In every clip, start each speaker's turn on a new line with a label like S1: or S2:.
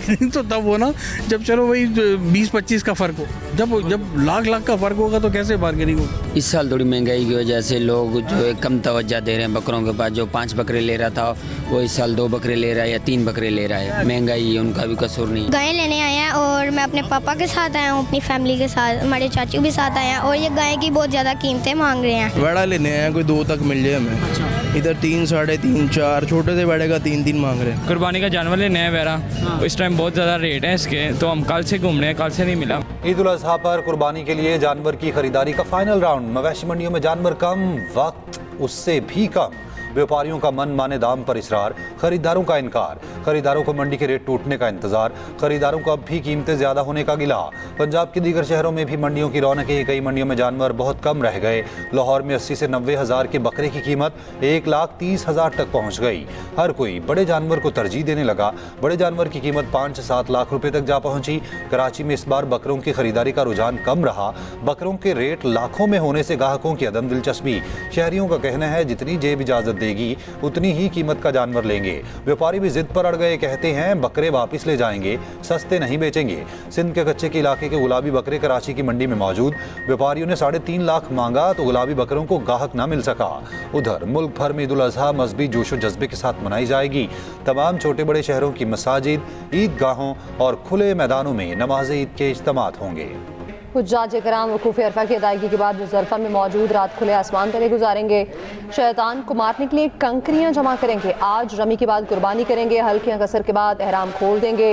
S1: Bargaining तो तब हो ना जब चलो वही 20-25 का फ़र्क हो। जब लाख का फ़र्क होगा तो कैसे बार्गेनिंग होगा।
S2: इस साल थोड़ी महंगाई की वजह से लोग जो है कम तवज्जो दे रहे हैं बकरों के पास। जो 5 बकरे ले रहा था वो इस साल 2 बकरे ले रहा है या 3 बकरे ले रहा है। महंगाई है, उनका भी कसूर नहीं।
S3: गाय लेने आए हैं और मैं अपने पापा के साथ आया हूँ, अपनी फैमिली के साथ, हमारे चाचू भी साथ आए हैं और ये गाय की बहुत ज़्यादा कीमतें मांग रहे हैं।
S4: बड़ा लेने आए हैं, कोई 2 तक मिल जाए हमें। इधर 3, 3.5, 4 छोटे से बड़े का 3 मांग रहे हैं।
S5: कुर्बानी का जानवर लेने हैं वेरा, इस टाइम बहुत ज़्यादा रेट है इसके, तो हम कल से घूम रहे हैं, कल से नहीं मिला।
S6: ईद उल अज़हा पर कुर्बानी के लिए जानवर की खरीदारी का फाइनल राउंड। मवेशी मंडियों में जानवर कम, वक्त उससे भी कम। व्यापारियों का मन माने दाम पर इसरार, खरीदारों का इनकार। खरीदारों को मंडी के रेट टूटने का इंतजार, खरीदारों को अब भी कीमतें ज्यादा होने का गिला। पंजाब के दीगर शहरों में भी मंडियों की रौनकें, कई मंडियों में जानवर बहुत कम रह गए। लाहौर में 80 से 90 हज़ार के बकरे की कीमत 1,30,000 तक पहुंच गई। हर कोई बड़े जानवर को तरजीह देने लगा। बड़े जानवर की कीमत 5 से 7 लाख रुपए तक जा पहुंची। कराची में इस बार बकरों की खरीदारी का रुझान कम रहा। बकरों के रेट लाखों में होने से ग्राहकों की अदम दिलचस्पी। शहरियों का कहना है जितनी जेब इजाजत देगी उतनी ही कीमत का जानवर लेंगे। व्यापारी भी जिद पर अड़ गए, कहते हैं बकरे वापस ले जाएंगे, सस्ते नहीं बेचेंगे। सिंध के कच्चे के इलाके के गुलाबी बकरे कराची की मंडी में मौजूद। व्यापारियों ने 3.5 लाख मांगा तो गुलाबी बकरों को गाहक न मिल सका। उधर मुल्क भर में ईद उल अज़हा मजहबी जोशो जज्बे के साथ मनाई जाएगी। तमाम छोटे बड़े शहरों की मसाजिद, ईदगाहों और खुले मैदानों में नमाज ईद के इज्तिमात होंगे।
S7: हुज्जाज कराम वकूफ़ अरफा की अदायगी के बाद मुज़दलिफ़ा में मौजूद रात खुले आसमान तले गुजारेंगे। शैतान को मारने के लिए कंकरियां जमा करेंगे। आज रमी के बाद कुर्बानी करेंगे। हल्कियां कसर के बाद एहराम खोल देंगे।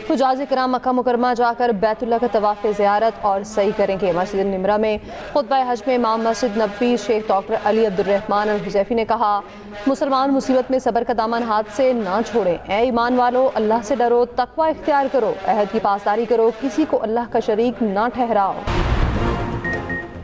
S7: हुज्जाज कराम मक्का मुकरमा जाकर बैतुल्लाह का तवाफ़ ज़ियारत और सही करेंगे। मस्जिद निमरा में खुतबा हज में इमाम मस्जिद नबवी शेख डॉक्टर अली अब्दुर्रहमान अल हुज़ैफ़ी ने कहा, मुसलमान मुसीबत में सब्र का दामन हाथ से ना छोड़ें। ए ईमान वालो, अल्लाह से डरो, तकवा इख्तियार करो, अहद की पासदारी करो, किसी को अल्लाह का शरीक ना ठहराओ।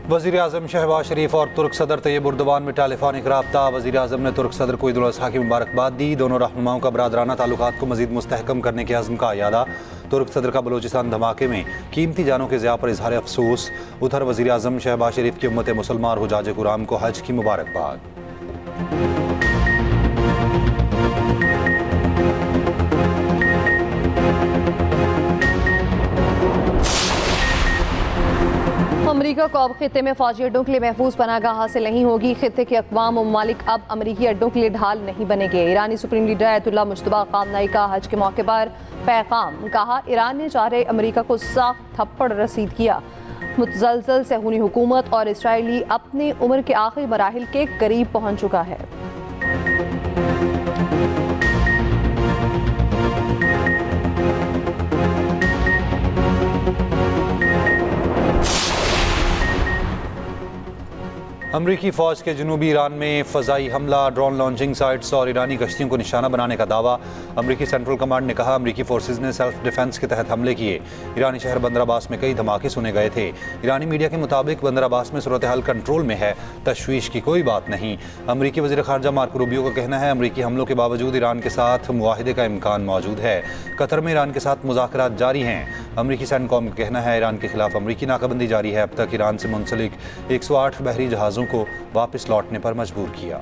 S6: वज़ीर आज़म शहबाज शरीफ और तुर्क सदर तैयब उर्दवान में टेलीफोनिक रब्ता। वज़ीर आज़म ने तुर्क सदर को ईद उल अज़हा की मुबारकबाद दी। दोनों रहनुमाओं का बरादराना ताल्लुकात को मज़ीद मुस्तहकम करने के अज़्म का यादा। तुर्क सदर का बलूचिस्तान धमाके में कीमती जानों के ज़िया पर इजहार अफसोस। उधर वज़ीर आज़म शहबाज शरीफ की उम्मत मुसलमान और हुज्जाज कुराम को हज की मुबारकबाद।
S7: अमरीका को अब खित्ते में फौजी अड्डों के लिए महफूज पनाहगाह हासिल नहीं होगी। खित्ते के अक़वाम व ममालिक अब अमरीकी अड्डों के लिए ढाल नहीं बनेंगे। ईरानी सुप्रीम लीडर आयतुल्लाह मुज्तबा ख़ामनई का हज के मौके पर पैगाम। कहा, ईरान ने 4 अमरीका को सख्त थप्पड़ रसीद किया। मुतज़लज़ल सहूनी हुकूमत और इसराइली अपनी उम्र के आखिरी मराहिल के करीब पहुँच चुका है।
S6: अमरीकी फ़ौज के जनूबी ईरान में फ़ज़ाई हमला, ड्रोन लॉन्चिंग साइट्स और ईरानी कश्तियों को निशाना बनाने का दावा। अमरीकी सेंट्रल कमांड ने कहा, अमरीकी फोर्सेज ने सेल्फ डिफेंस के तहत हमले किए। ईरानी शहर बंदर अब्बास में कई धमाके सुने गए थे। ईरानी मीडिया के मुताबिक बंदर अब्बास में सूरत हाल कंट्रोल में है, तशवीश की कोई बात नहीं। अमरीकी वज़ीर ख़ारजा मार्को रूबियो का कहना है, अमरीकी हमलों के बावजूद ईरान के साथ मुआहिदे का इम्कान मौजूद है। कतर में ईरान के साथ मुज़ाकरात जारी हैं। अमरीकी सैनकॉम का कहना है, ईरान के खिलाफ अमरीकी नाकाबंदी जारी है। अब तक ईरान से मुंसलिक 108 बहरी जहाज़ों को वापस लौटने पर मजबूर किया।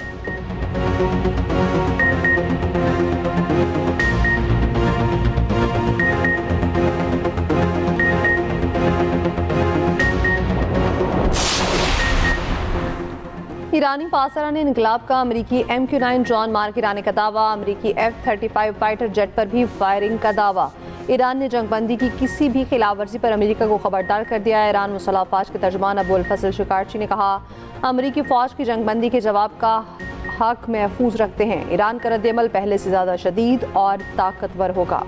S7: ईरानी पासरान इनकलाब का अमरीकी MQ-9 ड्रोन मार गिराने का दावा। अमरीकी F-35 फाइटर जेट पर भी फायरिंग का दावा। ईरान ने जंगबंदी की किसी भी खिलाफ वर्जी पर अमेरिका को खबरदार कर दिया है। ईरान मुसल्लह अफवाज के तर्जुमान अबुल फजल शिकारची ने कहा, अमरीकी फ़ौज की जंगबंदी के जवाब का हक महफूज रखते हैं। ईरान का रद्द-ए-अमल पहले से ज़्यादा शदीद और ताकतवर होगा।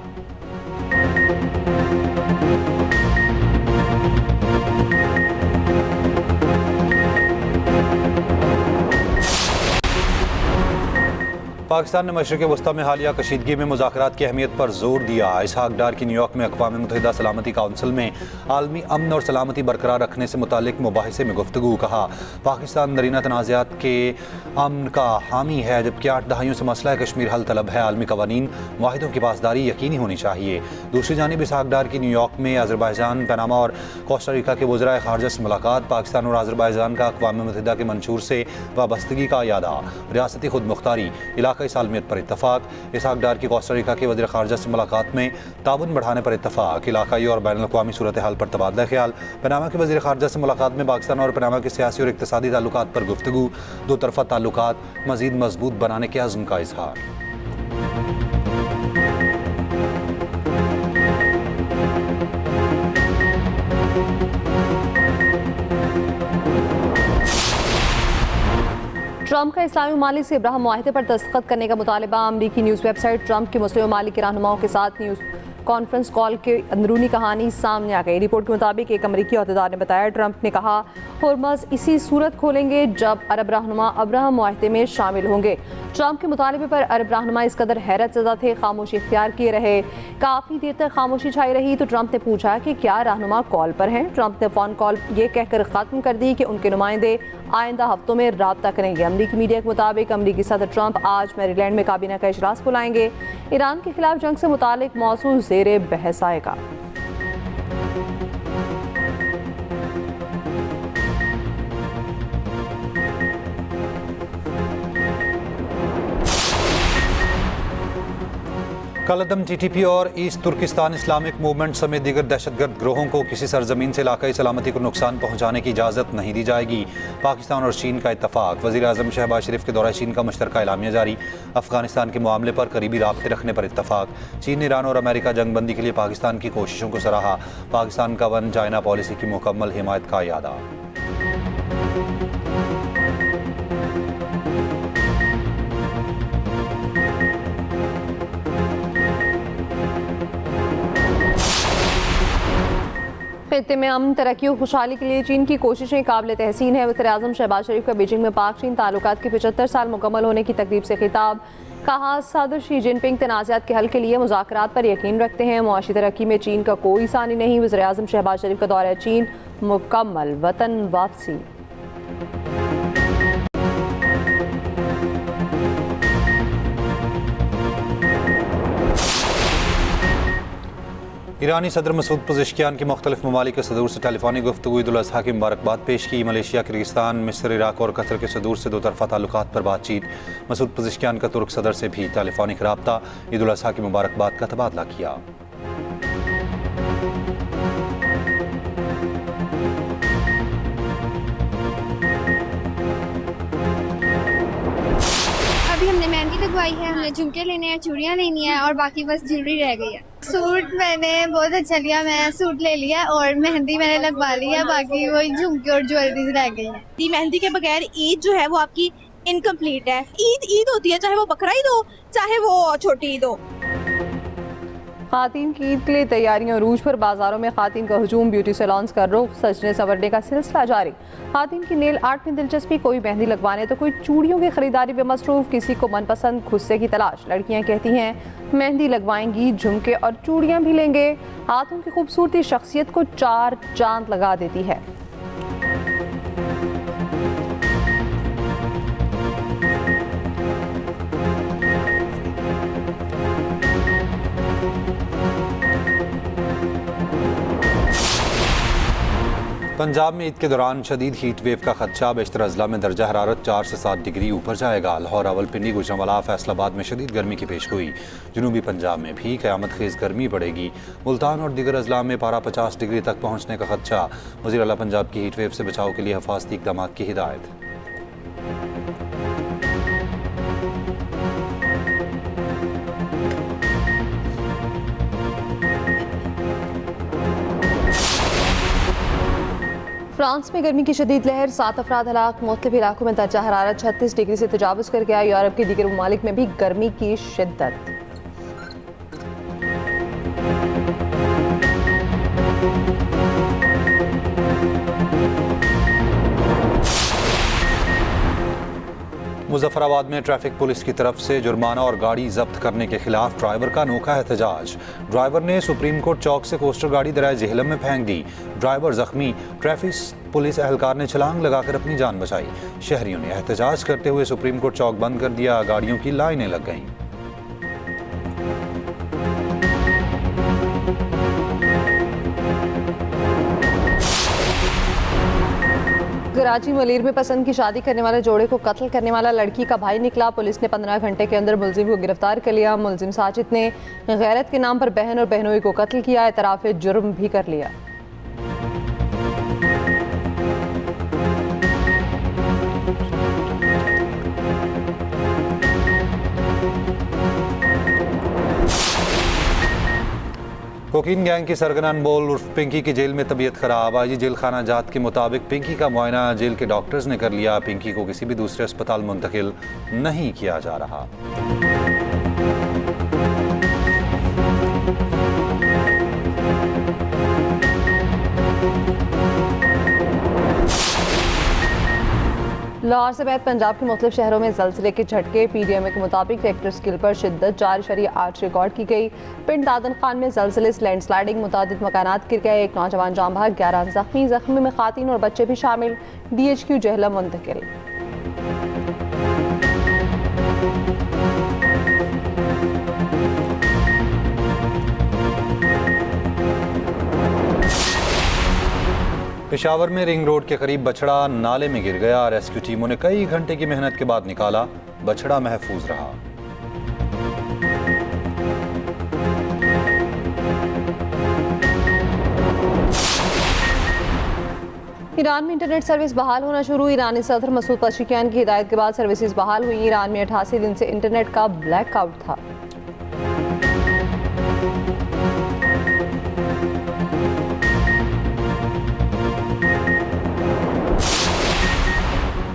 S6: पाकिस्तान ने मशरिक़ वस्ता में हालिया कशीदगी में मुज़ाकरात की अहमियत पर जोर दिया। इसहाक डार की न्यूयॉर्क में अक़वाम मुत्तहिदा सलामती काउंसिल में आलमी अमन और सलामती बरकरार रखने से मुतालिक मुबाहिसे में गुफ्तगू। कहा, पाकिस्तान दरीना तनाज़ात के अमन का हामी है, जबकि 8 दहाइयों से मसला कश्मीर हल तलब है। आलमी कवानीन माहिदों की पासदारी यकीनी होनी चाहिए। दूसरी जानिब इसहाक डार की न्यूयॉर्क में अज़रबैजान, पनामा और कोस्टारिका के वज़राए ख़ारजा से मुलाकात। पाकिस्तान और अज़रबैजान का अक़वाम मुत्तहिदा के मंशूर से वाबस्तगी का यादा। रियासती खुद मुख्तारी, इलाका इलाकाई सालमियत पर इत्तफाक। इसहाक डार की कोस्टा रिका के वज़ीर ख़ारजा से मुलाकात में ताउन बढ़ाने पर इत्तफाक। इलाकाई और बैनुल अक़वामी सूरत हाल पर तबादला ख्याल। पनामा के वज़ीर ख़ारजा से मुलाकात में पाकिस्तान और पनामा के सियासी और इक़्तिसादी ताल्लुकात पर गुफ्तगू। दो तरफ़ा ताल्लुकात मज़ीद मजबूत बनाने के अज़्म का इज़हार।
S7: ट्रंप का इस्लामी ममालिक से इब्राहिम मुआहिदे पर दस्तखत करने का मुतालबा। अमरीकी न्यूज़ वेबसाइट ट्रंप के मुस्लिम ममालिक के रहनुमाओं के साथ न्यूज़ कॉन्फ्रेंस कॉल के अंदरूनी कहानी सामने आ गई। रिपोर्ट के मुताबिक एक अमरीकी अहदेदार ने बताया, ट्रंप ने कहा होर्मज़ इसी सूरत खोलेंगे जब अरब रहनुमा अब्राहम मुआहिदे में शामिल होंगे। ट्रंप के मुतालबे पर अरब रहनुमा इस कदर हैरत ज़दा थे, खामोशी इख्तियार किए रहे। काफ़ी देर तक खामोशी छाई रही तो ट्रंप ने पूछा कि क्या रहनुमा कॉल पर हैं। ट्रंप ने फ़ोन कॉल ये कहकर ख़त्म कर दी कि उनके नुमाइंदे आइंदा हफ्तों में रब्ता करेंगे। अमरीकी मीडिया के मुताबिक अमरीकी सदर ट्रंप आज मैरीलैंड में काबीना का इजलास बुलाएंगे। ईरान के खिलाफ जंग से मुतालिक मौजू ज़ेरे बहस आएगा।
S6: कलदम TTP और ईस्ट तुर्किस्तान इस्लामिक मूवमेंट समेत दीगर दहशतगर्द ग्रोहों को किसी सरजमीन से इलाकाई सलामती को नुकसान पहुँचाने की इजाज़त नहीं दी जाएगी। पाकिस्तान और चीन का इत्तफाक। वज़ीर आज़म शहबाज शरीफ के दौरे चीन का मुश्तरका एलामिया जारी। अफगानिस्तान के मामले पर करीबी राब्ते रखने पर इत्तफाक। चीन, ईरान और अमेरिका जंगबंदी के लिए पाकिस्तान की कोशिशों को सराहा। पाकिस्तान का वन चाइना पॉलिसी की मुकम्मल हिमायत का इयादा।
S7: खित्ते में अमन, तरक्की और खुशहाली के लिए चीन की कोशिशें काबिल तहसीन है। वज़ीर आज़म शहबाज शरीफ का बीजिंग में पाक चीन ताल्लुकात के 75 साल मुकम्मल होने की तकरीब से खिताब। कहा, सदर शी जिनपिंग तनाज़ात के हल के लिए मुज़ाकरात पर यकीन रखते हैं। मुआशी तरक्की में चीन का कोई सानी नहीं। वज़ीर आज़म शहबाज शरीफ का दौरा चीन मुकम्मल, वतन वापसी।
S6: ईरानी सदर मसूद पज़ेश्कियान की मुख्तलिफ ममालिक के सदूर से टेलीफोनी गुफ्तगू ईद उल अज़हा की मुबारकबाद पेश की। मलेशिया, किर्गिस्तान, मिस्र, इराक और कतर के सदूर से दो तरफ़ा ताल्लुकात पर बातचीत। मसूद पज़ेश्कियान का तुर्क सदर से भी टेलीफोनिक रब्ता। ईद उल अज़हा की मुबारकबाद का तबादला किया।
S8: अभी हमने मेहंदी लगवाई है, हमने झुमके लेने हैं, चूड़ियाँ लेनी है और बाकी बस ज्वेलरी रह गई है। सूट मैंने बहुत अच्छा लिया, मैं सूट ले लिया और मेहंदी मैंने लगवा ली है, बाकी वही झुमके और ज्वेलरी रह गई है।
S9: मेहंदी के बगैर ईद जो है वो आपकी इनकम्प्लीट है। ईद होती है, चाहे वो बकरा ईद हो चाहे वो छोटी ईद हो।
S7: खातीन की ईद के लिए तैयारियां रूज पर। बाजारों में खातीन का हजूम, ब्यूटी सैलून्स का रुख, सजने संवरने का सिलसिला जारी। खातीन की नेल आर्ट में दिलचस्पी, कोई मेहंदी लगवाने तो कोई चूड़ियों की खरीदारी में मसरूफ, किसी को मनपसंद खुस्से की तलाश। लड़कियां कहती हैं मेहंदी लगवाएंगी, झुमके और चूड़ियां भी लेंगे। हाथों की खूबसूरती शख्सियत को चार चांद लगा देती है।
S6: पंजाब में ईद के दौरान शदीद हीट वेव का खदशा। बेशतर अजला में दर्जा हरारत 4 से 7 डिग्री ऊपर जाएगा। लाहौर, रावलपिंडी, गुजरांवाला, फैसलाबाद में शदीद गर्मी की पेशगोई। जनूबी पंजाब में भी क़यामत खेज़ गर्मी पड़ेगी। मुल्तान और दीगर अजला में पारा 50 डिग्री तक पहुँचने का खदशा। वज़ीर आला पंजाब की हीट वेव से बचाव के लिए हिफाजती इक़दाम की हिदायत।
S7: फ्रांस में गर्मी की शदीद लहर, 7 अफराद हलाक। मुख्तलिफ इलाकों में दर्जा हरारत 36 डिग्री से तजावुज़ कर गया। यूरोप के दीगर ममालिक में भी गर्मी की शिद्दत।
S6: मुजफ्फराबाद में ट्रैफिक पुलिस की तरफ से जुर्माना और गाड़ी जब्त करने के खिलाफ ड्राइवर का अनोखा एहतजाज। ड्राइवर ने सुप्रीम कोर्ट चौक से कोस्टर गाड़ी दराए जेहलम में फेंक दी। ड्राइवर जख्मी। ट्रैफिक पुलिस एहलकार ने छलांग लगाकर अपनी जान बचाई। शहरियों ने एहतजाज करते हुए सुप्रीम कोर्ट चौक बंद कर दिया। गाड़ियों की लाइनें लग गईं।
S7: कराची मलीर में पसंद की शादी करने वाले जोड़े को कत्ल करने वाला लड़की का भाई निकला। पुलिस ने 15 घंटे के अंदर मुलजिम को गिरफ्तार कर लिया। मुलजिम साजिद ने गैरत के नाम पर बहन और बहनोई को कत्ल किया, एतराफ़ जुर्म भी कर लिया।
S6: कोकीन गैंग की सरगना अनमोल उर्फ पिंकी की जेल में तबीयत खराब। आईजी जेल खाना जात के मुताबिक पिंकी का मुआयना जेल के डॉक्टर्स ने कर लिया। पिंकी को किसी भी दूसरे अस्पताल मुंतकिल नहीं किया जा रहा।
S7: लाहौर से बैद पंजाब के मुख्तलिफ शहरों में ज़लज़ले के झटके। PDMA के मुताबिक रेक्टर स्केल पर शिद्दत 4.8 रिकॉर्ड की गई। पिंड दादन खान में ज़लज़ले लैंडस्लाइडिंग मुतादिद मकानात गिर गए। एक नौजवान जाम बहक, 11 जख्मी में खातीन और बच्चे भी शामिल। DHQ जहलम मुंतकिल।
S6: पेशावर में रिंग रोड के करीब बछड़ा नाले में गिर गया। रेस्क्यू टीमों ने कई घंटे की मेहनत के बाद निकाला। बछड़ा महफूज रहा।
S7: ईरान में इंटरनेट सर्विस बहाल होना शुरू। ईरानी सदर मसूद पज़ेश्कियान की हिदायत के बाद सर्विसेज बहाल हुई। ईरान में 88 दिन से इंटरनेट का ब्लैकआउट था।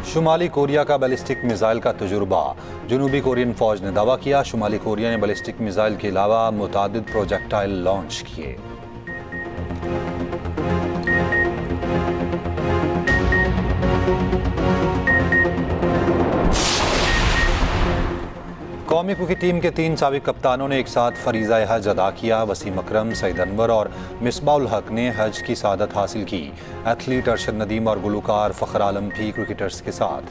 S6: शुमाली कोरिया का बैलिस्टिक मिसाइल का तजुर्बा। जनूबी कोरियन फौज ने दावा किया, शुमाली कोरिया ने बैलिस्टिक मिसाइल के अलावा मुतादिद प्रोजेक्टाइल लॉन्च किए। कौमी क्रिकेट टीम के 3 साबिक कप्तानों ने एक साथ फरीज़ा हज अदा किया। वसीम अकरम, सईद अनवर और मिसबाउल हक ने हज की सादत हासिल की। एथलीट अरशद नदीम और गुलूकार फ़खर आलम भी क्रिकेटर्स के साथ।